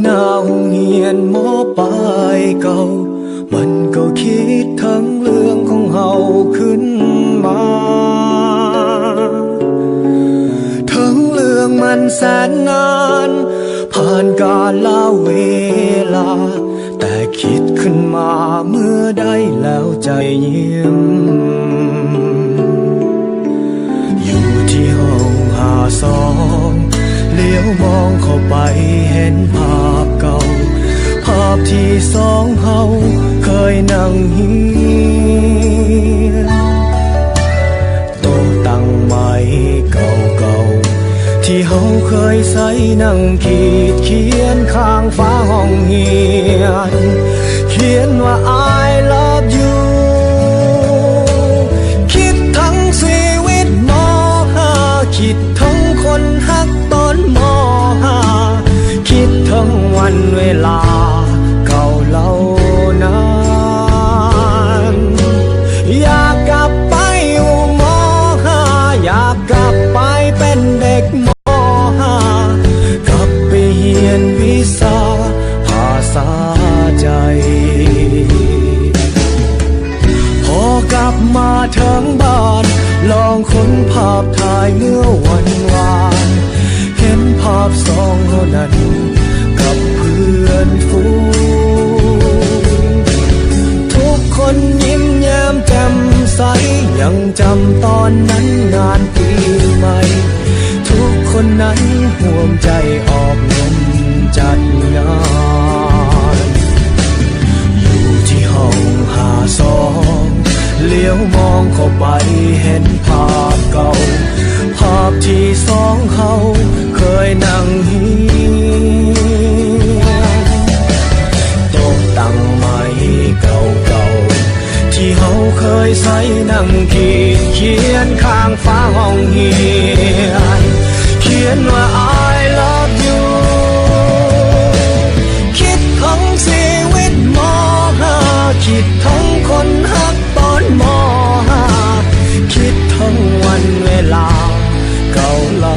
หน้าห้องเรียนมอปลายเก่ามันก็คิดทั้งเรื่องของเฮาขึ้นมาทั้งเรื่องมันแสนนานผ่านกาลเวลาแต่คิดขึ้นมาเมื่อได้แล้วใจยิ้มอยู่ที่ห้อง52เลี้ยวมองเข้าไปเห็นภาพเก่าภาพที่สองเฮาเคยนั่งเฮียนโต๊ะตั้งไม้เก่าๆที่เฮาเคยใส่นั่งขีดเขียนข้างฝาห้องเฮียนเขียนว่า I love you คิดทั้งชีวิตม.5 คิดทั้งคนฮักตอนม.5 คิดทั้งวันเวลาเก่าเล่านานอยากกลับไปอยู่ม.5 อยากกลับไปเป็นเด็กม.5 กลับไปเรียนวิชาภาษาใจพอกลับมาถึงบ้านลองค้นภาพถ่ายเมื่อวันวานเห็นภาพสองคนนั้นกับเพื่อนฝูงทุกคนยิ้มแย้มแจ่มใสยังจำตอนนั้นงานปีใหม่ทุกคนนั้นห่วงใจออกเงินจัดงานอยู่ที่ห้อง52เลี้ยวมองเข้าไปเห็นภาพเก่าภาพที่สองเฮาเคยนั่งเฮียนโต๊ะตั้งไม้เก่าๆที่เฮาเคยใส่นั่งขีดเขียนข้างฝาห้องเฮียนเขียนว่า I love you คิดทั้งชีวิตม.5 คิดทั้งคนฮักตอนม.5 คิดทั้งวันเวลาเก่าเล่า